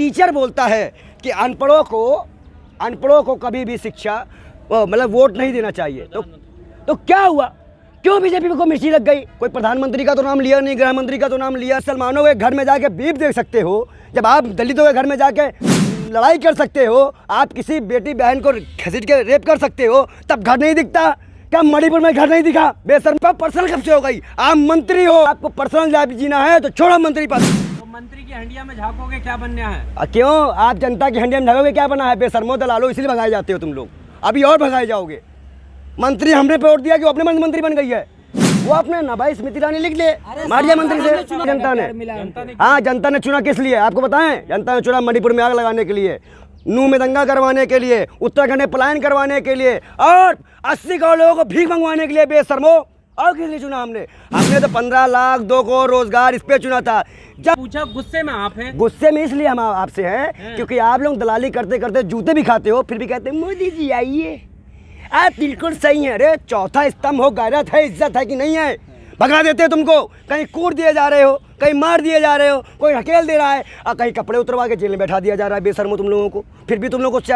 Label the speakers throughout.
Speaker 1: Teacher बोलता है कि अनपढ़ों को कभी भी शिक्षा मतलब वोट नहीं देना चाहिए, तो क्या हुआ? क्यों बीजेपी को मिर्ची लग गई? कोई प्रधानमंत्री का तो नाम लिया नहीं, गृह मंत्री का तो नाम लिया। मुसलमानों के घर में जाके बीफ देख सकते हो, जब आप दलितों के घर में जाके लड़ाई कर सकते हो, आप किसी बेटी बहन को घसीट के रेप कर सकते हो, तब घर नहीं दिखता क्या? मणिपुर में घर नहीं दिखा? बेशर्म पर्सनल कब से हो गई? आप मंत्री हो, आपको पर्सनल लाइफ जीना है तो छोड़ो मंत्री पद।
Speaker 2: तो मंत्री की हंडिया में झांकोगे, क्या बनना है?
Speaker 1: क्यों आप जनता की हंडिया में झाँकोगे? क्या बना है? बेशर्मो दलालो, इसलिए भगाए जाते हो तुम लोग, अभी और भगाए जाओगे। मंत्री हमने वोट दिया कि वो अपने मंत्री बन गई है, वो अपने ना भाई स्मृति ईरानी लिख ले, मारिया मंत्री से। जनता ने, हाँ जनता ने चुना किस लिए आपको बताएं? जनता ने चुना मणिपुर में आग लगाने के लिए, नूह में दंगा करवाने के लिए, उत्तराखंड में पलायन करवाने के लिए और 80 करोड़ लोगों को भीख मंगवाने के लिए। बेशर्मो, और किस लिए चुना हमने? हमने तो 15 लाख 2 करोड़ रोजगार इस पे चुना था।
Speaker 2: जब पूछा गुस्से में आप हैं?
Speaker 1: गुस्से में इसलिए हम आपसे हैं क्योंकि आप लोग दलाली करते करते जूते भी खाते हो, फिर भी कहते हैं मोदी जी आइए, आप बिल्कुल सही है। अरे चौथा स्तंभ हो, गैरत है, इज्जत है कि नहीं है? भगा देते हो तुमको, कहीं कूट दिए जा रहे हो, कहीं मार दिए जा रहे हो, कोई हकेल दे रहा है और कहीं कपड़े उतरवा के जेल में बैठा दिया जा रहा है। बेशर्मो तुम लोगों को, फिर भी तुम लोगों को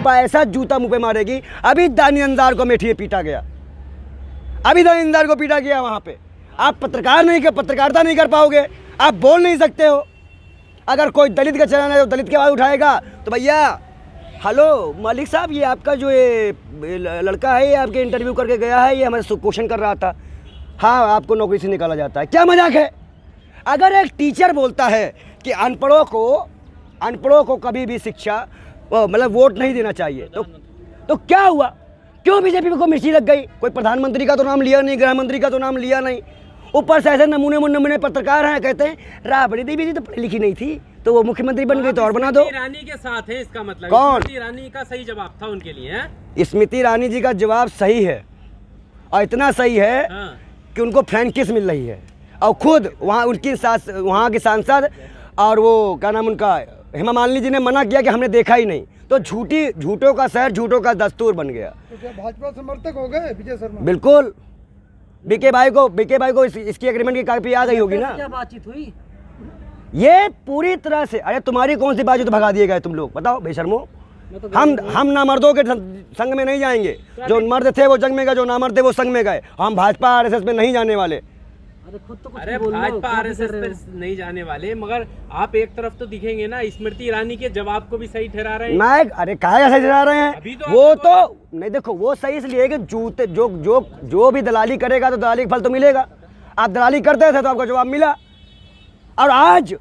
Speaker 1: ऐसा जूता मुंह पे मारेगी। अभी दानियांदार को मेठिए पीटा गया, अभी दानियांदार को पीटा गया वहां पे। आप पत्रकारिता नहीं कर पाओगे, आप बोल नहीं सकते हो। अगर कोई दलित का चैनल है तो दलित की आवाज़ उठाएगा तो भैया हेलो मालिक साहब, ये आपका जो ये लड़का है, ये आपके इंटरव्यू करके गया है, ये हमारे क्वेश्चन कर रहा था, हाँ आपको नौकरी से निकाला जाता है। क्या मजाक है? अगर एक टीचर बोलता है कि अनपढ़ों को कभी भी शिक्षा मतलब वोट नहीं देना चाहिए, तो क्या हुआ? क्यों बीजेपी को मिर्ची लग गई? कोई प्रधानमंत्री का तो नाम लिया नहीं, गृह मंत्री का तो नाम लिया नहीं, ऊपर से ऐसे नमूने पत्रकार हैं, कहते हैं राबड़ी देवी जी तो पढ़ी लिखी नहीं थी तो वो मुख्यमंत्री बन गई, तो और बना दो।
Speaker 2: स्मृति ईरानी के साथ है, इसका मतलब
Speaker 1: कौन?
Speaker 2: स्मृति ईरानी का सही जवाब था उनके लिए, है?
Speaker 1: स्मृति ईरानी जी का जवाब सही है, और इतना सही है कि उनको फ्रैंकिस मिल रही है, और खुद वहाँ उनकी वहाँ के सांसद और वो क्या नाम उनका, हेमा मालिनी जी ने मना किया कि हमने देखा ही नहीं। तो झूठों का शहर, झूठों का दस्तूर बन गया।
Speaker 3: तो क्या भाजपा समर्थक हो गए विजय शर्मा?
Speaker 1: बिल्कुल। बीके भाई को इसकी एग्रीमेंट की कॉपी आ गई होगी ना?
Speaker 4: क्या बातचीत हुई?
Speaker 1: ये पूरी तरह से, अरे तुम्हारी कौन सी बातचीत भगा दिए गए तुम लोग? बताओ बेशर्मो। हम ना मर्दों के संग में नहीं जाएंगे, जो मर्द थे वो जंग में गए, जो ना मर्द थे वो संग में गए। हम भाजपा आरएसएस में नहीं जाने वाले।
Speaker 2: अरे भाजपा आरएसएस पे नहीं जाने वाले, मगर आप एक तरफ तो दिखेंगे ना, स्मृति ईरानी के जवाब को भी सही ठहरा रहे हैं।
Speaker 1: नायक, अरे काहे सही ठहरा रहे हैं? वो तो नहीं, देखो वो सही इसलिए कि जूते जो भी दलाली करेगा तो दलाली का फल तो मिलेगा। आप दलाली करते थे तो आपको जवाब मिला। और आज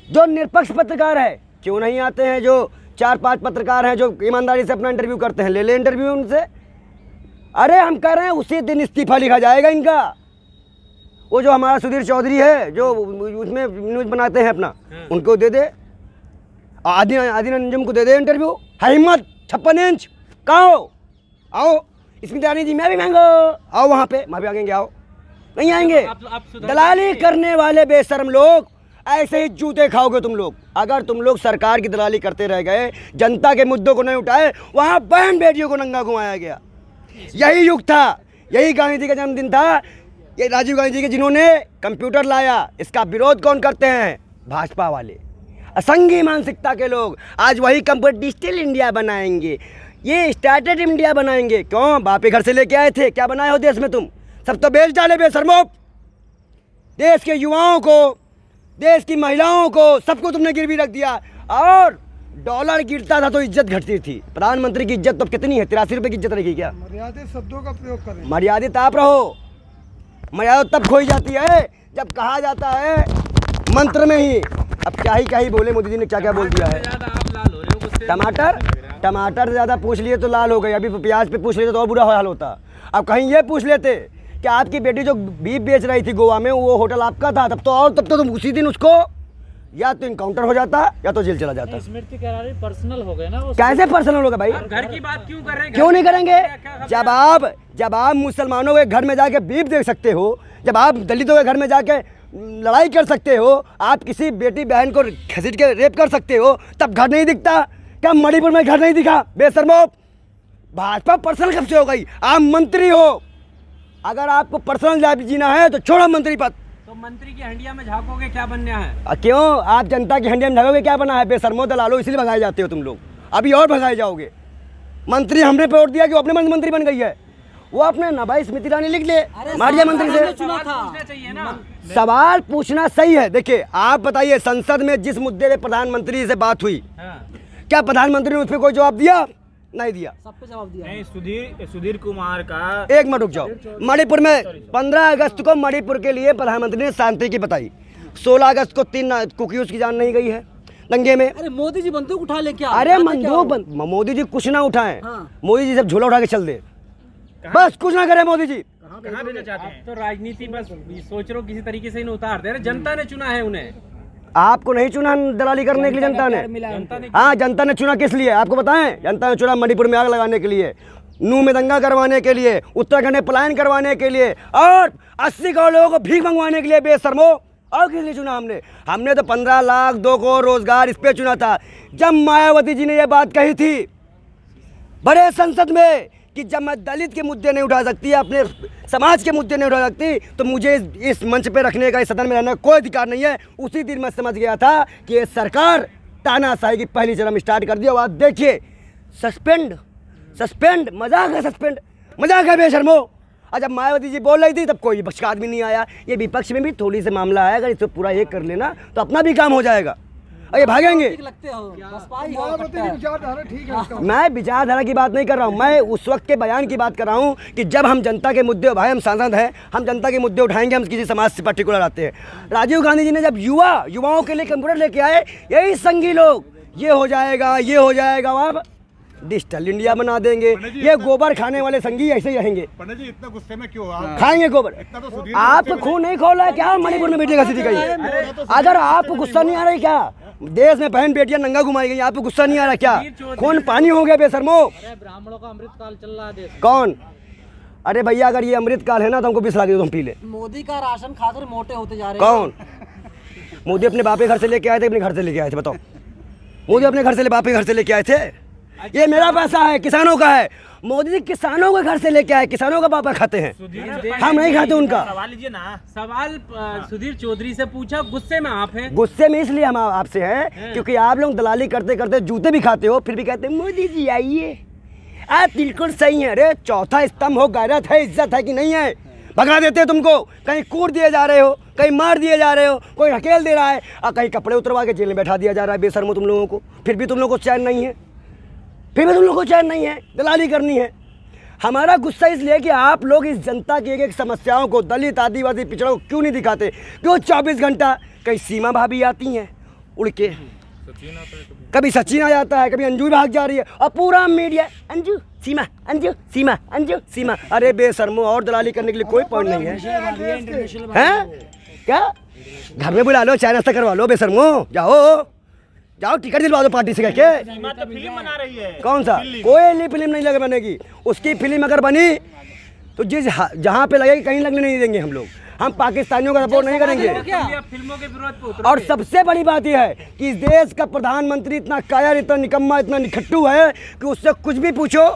Speaker 1: जो निष्पक्ष पत्रकार है, क्यों नहीं आते हैं? जो 4-5 पत्रकार हैं जो ईमानदारी से अपना इंटरव्यू करते हैं, ले ले इंटरव्यू उनसे। अरे हम कह रहे हैं उसी दिन इस्तीफा लिखा जाएगा इनका। वो जो हमारा सुधीर चौधरी है जो उसमें न्यूज़ बनाते हैं अपना, उनको दे दे, आदि अंजुम को दे दे इंटरव्यू। है हिम्मत 56 इंच, कहाँ हो? आओ स्मृति ईरानी जी, मैं भी महंगा, आओ वहाँ पे, वहाँ भी आएंगे, आओ नहीं आएंगे? दलाली करने वाले बेशर्म लोग, ऐसे ही जूते खाओगे तुम लोग। अगर तुम लोग सरकार की दलाली करते रह गए, जनता के मुद्दों को नहीं उठाए, वहाँ बहन बेटियों को नंगा घुमाया गया। यही युग था, यही गांधी जी का जन्मदिन था, ये राजीव गांधी जी के जिन्होंने कंप्यूटर लाया। इसका विरोध कौन करते हैं? भाजपा वाले, असंघी मानसिकता के लोग। आज वही कंप्यूटर डिजिटल इंडिया बनाएंगे, ये स्टार्टअप इंडिया बनाएंगे। क्यों? बापे घर से लेके आए थे, क्या बनाए हो देश में तुम? सब तो बेच डाले बेशर्मो। देश के युवाओं को, देश की महिलाओं को, सबको तुमने गिरवी रख दिया। और डॉलर गिरता था तो इज्जत घटती थी। प्रधानमंत्री की इज्जत तो कितनी है? 83 रुपये की इज्जत रखी क्या?
Speaker 3: मर्यादित शब्दों का प्रयोग करें।
Speaker 1: मर्यादित आप रहो। मर्यादा तब खोई जाती है जब कहा जाता है मंत्र में ही। अब क्या ही बोले मोदी जी ने, क्या बोल दिया है? टमाटर से ज़्यादा पूछ लिए तो लाल हो गए। अभी प्याज पे पूछ लेते तो और बुरा हाल होता। अब कहीं ये पूछ लेते कि आपकी बेटी जो बीफ बेच रही थी गोवा में, वो होटल आपका था, तब तो तुम उसी दिन उसको या तो इनकाउंटर हो जाता या तो जेल चला जाता।
Speaker 4: स्मृति कह रही पर्सनल हो गए ना वो।
Speaker 1: कैसे पर्सनल होगा भाई?
Speaker 2: घर की बात क्यों कर रहे हैं?
Speaker 1: क्यों नहीं करेंगे? जब आप मुसलमानों के घर में जाके बीफ देख सकते हो, जब आप दलितों के घर में जाके लड़ाई कर सकते हो, आप किसी बेटी बहन को घसीट के रेप कर सकते हो, तब घर नहीं दिखता क्या? मणिपुर में घर नहीं दिखा? बेशर्मो, भाजपा पर्सनल कब से हो गई? आप मंत्री हो, अगर आपको पर्सनल लाइफ जीना है तो छोड़ो मंत्री पद।
Speaker 2: तो मंत्री की हंडिया में झांकोगे क्या बनना है?
Speaker 1: क्यों आप जनता की हंडिया में झाँकोगे? क्या बना है? बेशर्मो दलालो, इसलिए भगाए जाते हो तुम लोग। अभी और भगाए जाओगे। मंत्री हमने पे वोट दिया कि वो अपने मंत्री बन गई है। वो अपने ना भाई स्मृति ईरानी लिख ले मारिया मंत्री से।
Speaker 2: पूछना चाहिए ना।
Speaker 1: सवाल पूछना सही है। देखिए आप बताइए, संसद में जिस मुद्दे पे प्रधानमंत्री से बात हुई, क्या प्रधानमंत्री ने उस पर कोई जवाब दिया? नहीं दिया।
Speaker 4: सब पे जवाब दिया।
Speaker 5: नहीं, सुधीर कुमार का
Speaker 1: एक मिनट रुक जाओ। मणिपुर में 15 अगस्त को मणिपुर के लिए प्रधानमंत्री ने शांति की बताई। 16 अगस्त को 3 कुकियों की जान नहीं गई है दंगे में।
Speaker 4: अरे मोदी जी बंदूक उठा ले क्या?
Speaker 1: अरे मोदी जी कुछ ना उठाएं।
Speaker 4: हाँ।
Speaker 1: मोदी जी सब झोला उठा के चल दे, बस कुछ ना करे मोदी जी।
Speaker 5: कहाँ भेजना चाहते हैं?
Speaker 2: तो राजनीति बस सोच रहे हो किसी तरीके से इन्हें उतार दे। अरे जनता ने चुना है उन्हें।
Speaker 1: आपको नहीं चुना दलाली करने के लिए जनता ने। हाँ, जनता ने चुना किस लिए आपको बताएं? जनता ने चुना मणिपुर में आग लगाने के लिए, नू में दंगा करवाने के लिए, उत्तराखंड में पलायन करवाने के लिए और 80 करोड़ लोगों को भीख मंगवाने के लिए। बेशर्मो, और किस लिए चुना हमने तो 15 लाख 2 करोड़ रोजगार इस पे चुना था। जब मायावती जी ने ये बात कही थी बड़े संसद में कि जब मैं दलित के मुद्दे नहीं उठा सकती, अपने समाज के मुद्दे नहीं उठा सकती, तो मुझे इस मंच पे रखने का, इस सदन में रहने का कोई अधिकार नहीं है। उसी दिन मैं समझ गया था कि ये सरकार तानाशाही की पहली चरम स्टार्ट कर दिया। बात देखिए, सस्पेंड मजाक है बेशर्मो। और जब मायावती जी बोल रही थी तब कोई विपक्ष का आदमी नहीं आया। ये विपक्ष में भी थोड़ी से मामला आया, अगर इसे पूरा ये कर लेना तो अपना भी काम हो जाएगा। और ये भागेंगे।
Speaker 4: लगते हो बसपा ही हो
Speaker 3: मायावती
Speaker 4: सकता
Speaker 3: की
Speaker 4: है।
Speaker 3: विचारधारा ठीक है उसका।
Speaker 1: मैं विचारधारा की बात नहीं कर रहा हूँ, मैं उस वक्त के बयान की बात कर रहा हूँ कि जब हम जनता के मुद्दे, भाई हम सांसद हैं, हम जनता के मुद्दे उठाएंगे, हम किसी समाज से पर्टिकुलर आते हैं। राजीव गांधी जी ने जब युवाओं के लिए कंप्यूटर लेके आए, यही संघी लोग ये हो जाएगा अब डिजिटल इंडिया बना देंगे। ये गोबर खाने वाले संघी ऐसे ही रहेंगे।
Speaker 6: पंडित जी इतना गुस्से में क्यों आप?
Speaker 1: खाएंगे गोबर।
Speaker 6: इतना तो सुधीर
Speaker 1: आप खून नहीं खोल रहा है क्या? मणिपुर में बेटियां घसीटी गई है। अगर आपको गुस्सा नहीं आ रहा है क्या? देश में बहन बेटियां नंगा घुमाई गई, आपको गुस्सा नहीं आ रहा क्या? खून पानी हो गया बेशर्मो।
Speaker 4: अरे ब्राह्मणों का अमृतकाल चल रहा है देश में।
Speaker 1: कौन? अरे भैया अगर ये अमृतकाल है ना तो हमको 20 लाख दे दो, हम पी ले।
Speaker 4: मोदी का राशन खाकर मोटे होते जा रहे हैं।
Speaker 1: कौन? मोदी अपने बाप के घर से लेके आए थे, अपने घर से लेके आए थे? बताओ, मोदी अपने घर से बाप के घर से लेके आए थे? ये मेरा पैसा है, किसानों का है। मोदी जी किसानों के घर से लेके आए, किसानों का पापा खाते हैं, हम नहीं खाते उनका।
Speaker 5: सवाल लीजिए ना।
Speaker 2: सवाल सुधीर चौधरी से पूछा, गुस्से में आप हैं।
Speaker 1: गुस्से में इसलिए हम आपसे हैं क्योंकि आप लोग दलाली करते करते जूते भी खाते हो, फिर भी कहते हैं मोदी जी आइए। आप बिल्कुल सही है। अरे चौथा स्तंभ हो, गैरत है, इज्जत है कि नहीं है? भगा देते हैं तुमको, कहीं कूट दिए जा रहे हो, कहीं मार दिए जा रहे हो, कोई हकेल दे रहा है और कहीं कपड़े उतरवा के जेल में बैठा दिया जा रहा है बेशर्मो तुम लोगों को। फिर भी तुम लोगों को चैन नहीं है, दलाली करनी है। हमारा गुस्सा इसलिए कि आप लोग इस जनता की एक समस्याओं को, दलित आदिवासी पिछड़ों को क्यों नहीं दिखाते? क्यों 24 घंटा कहीं सीमा भाभी आती हैं उड़ के, कभी सचिन आ जाता है, कभी अंजू भाग जा रही है और पूरा मीडिया अंजू सीमा अंजू सीमा अंजू सीमा। अरे बेशर्मो, और दलाली करने के लिए कोई पॉइंट नहीं है। हैं? क्या घर में बुला लो, चाय नाश्ता करवा लो, बेशर्मो जाओ टिकट दिलवा दो पार्टी से कहके।
Speaker 5: सीमा तो फिल्म बना रही है।
Speaker 1: कौन सा? कोई फिल्म नहीं लगे बनेगी। उसकी फिल्म अगर बनी तो जहाँ पे लगेगी कहीं लगने नहीं देंगे हम लोग। हम पाकिस्तानियों का सपोर्ट नहीं करेंगे।
Speaker 2: फिल्मों के विरोध पे उतरो।
Speaker 1: और सबसे बड़ी बात यह है कि इस देश का प्रधानमंत्री इतना कायर, इतना निकम्मा, इतना निखट्टू है कि उससे कुछ भी पूछो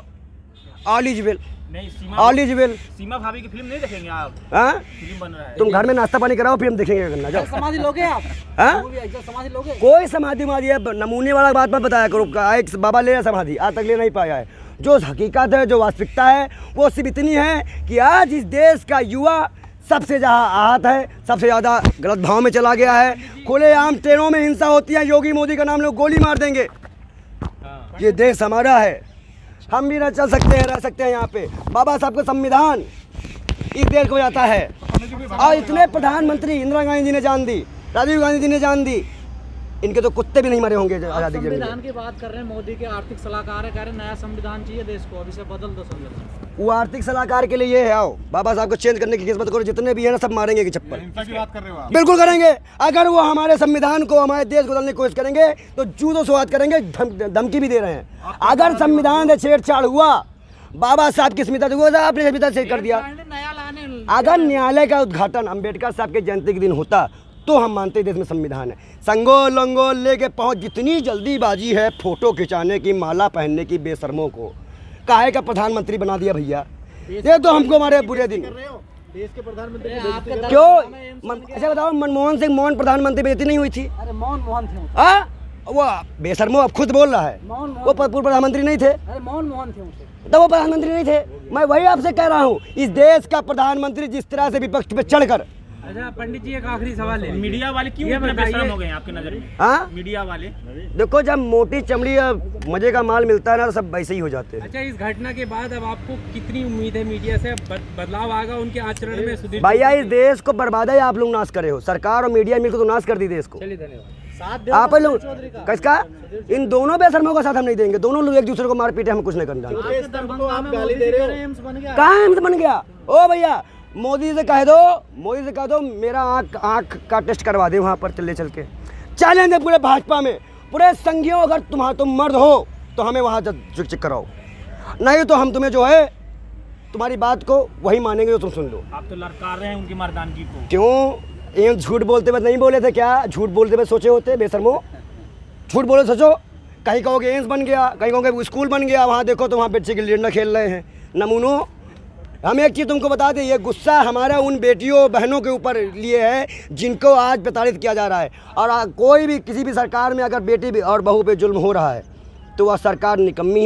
Speaker 1: ऑल इज वेल,
Speaker 5: नहीं,
Speaker 1: ऑल इज वेल।
Speaker 5: सीमा भाभी की फिल्म नहीं देखेंगे आप?
Speaker 1: हाँ,
Speaker 5: फिल्म बन रहा है।
Speaker 1: तुम घर में नाश्ता पानी कराओ, फिर हम देखेंगे। करना जाओ।
Speaker 4: समाधि लोगे आप?
Speaker 1: हाँ?
Speaker 4: समाधि लोगे?
Speaker 1: कोई समाधि है, नमूने वाला बात मत बताया करो। एक बाबा ले समाधि, आज तक ले नहीं पाया है। जो हकीकत है, जो वास्तविकता है, वो सिर्फ इतनी है कि आज इस देश का युवा सबसे जहाँ आहत है, सबसे ज़्यादा गलत भाव में चला गया है। खुलेआम ट्रेनों में हिंसा होती है, योगी मोदी का नाम लोग गोली मार देंगे। ये देश हमारा है, हम भी न चल सकते हैं, रह सकते हैं यहाँ पे। बाबा साहब का संविधान इस देश को जाता है और इतने प्रधानमंत्री इंदिरा गांधी जी ने जान दी, राजीव गांधी जी ने जान दी, इनके तो कुत्ते भी नहीं मरे होंगे आज़ादी के
Speaker 4: संविधान की बात कर रहे हैं। मोदी के आर्थिक सलाहकार है, कह रहे हैं नया संविधान चाहिए देश को, अभी से बदल दो संविधान।
Speaker 1: वो आर्थिक सलाहकार के लिए ये है, आओ बाबा साहब को चेंज करने की किस्मत करो। जितने भी है ना सब मारेंगे कि चप्पल।
Speaker 6: हिंसा की बात कर रहे हो आप?
Speaker 1: बिल्कुल करेंगे। अगर वो हमारे संविधान को, हमारे देश को बदलने की कोशिश करेंगे तो जूतों से बात करेंगे, धमकी भी दे रहे हैं। अगर संविधान से छेड़छाड़ हुआ, बाबा साहब की स्मृति आपने स्मृति से कर दिया। अगर न्यायालय का उद्घाटन अम्बेडकर साहब के जयंती के दिन होता तो हम मानते देश में संविधान है। संगोल लंगोल लेके पहुंच, जितनी जल्दीबाजी है फोटो खिंचाने की, माला पहनने की बेशर्मों को काहे का प्रधानमंत्री बना दिया भैया। ये तो हमको हमारे बुरे दिन।
Speaker 4: देश के प्रधानमंत्री
Speaker 1: क्यों अच्छा बताओ, मनमोहन सिंह मोहन प्रधानमंत्री बेइज्जती नहीं हुई थी?
Speaker 4: अरे मोहन थे,
Speaker 1: हाँ वो बेशर्मो अब खुद बोल रहा है, वो पूर्व प्रधानमंत्री नहीं थे,
Speaker 4: अरे मोहन थे उनसे,
Speaker 1: तो वो प्रधानमंत्री नहीं थे। मैं वही आपसे कह रहा हूँ, इस देश का प्रधानमंत्री जिस तरह से विपक्ष पे चढ़कर,
Speaker 2: अच्छा पंडित जी एक आखिरी सवाल है,
Speaker 5: मीडिया वाले क्यों
Speaker 2: ये
Speaker 5: इतने
Speaker 2: बताइए-
Speaker 5: बेशरम हो गए हैं आपकी नजर में?
Speaker 1: हाँ
Speaker 5: मीडिया वाले
Speaker 1: देखो जब मोटी चमड़ी या मजे का माल मिलता है ना तो सब वैसे ही हो जाते हैं।
Speaker 2: अच्छा इस घटना के बाद अब आपको कितनी उम्मीद है मीडिया से, बदलाव आएगा उनके आचरण में? सुधीर
Speaker 1: भैया इस देश को बर्बाद है, आप लोग नाश करे हो, सरकार और मीडिया मिलकर तो नाश कर दी देश को।
Speaker 2: चलिए धन्यवाद।
Speaker 4: साथ
Speaker 1: आप लोग किसका, इन दोनों बेशर्मों का साथ हम नहीं देंगे, दोनों लोग एक दूसरे को मार पीटे, हम कुछ नहीं करना।
Speaker 4: दरभंगा में गाली दे रहे हो, एम्स बन गया,
Speaker 1: कहाँ एम्स बन गया? ओ भैया मोदी से कह दो मेरा आँख का टेस्ट करवा दे वहाँ पर चल के। चैलेंज है पूरे भाजपा में, पूरे संघियों, अगर तुम मर्द हो तो हमें वहाँ चेक कराओ, नहीं तो हम तुम्हें जो है तुम्हारी बात को वही मानेंगे जो तुम सुन लो।
Speaker 5: आप तो ललकार रहे हैं उनकी मर्दानगी को।
Speaker 1: क्यों एम्स झूठ बोलते हुए नहीं बोले थे क्या? झूठ बोलते हुए सोचे होते बेशर्मो? झूठ बोले सोचो, कहीं कहोगे एम्स बन गया, कहीं कहोगे स्कूल बन गया, वहाँ देखो तो वहाँ बच्चे गिल्ली डंडा खेल रहे हैं। नमूनों हम एक चीज़ तुमको बता दें, ये गुस्सा हमारा उन बेटियों बहनों के ऊपर लिए है जिनको आज प्रताड़ित किया जा रहा है। और कोई भी किसी भी सरकार में अगर बेटी और बहू पे जुल्म हो रहा है तो वह सरकार निकम्मी है।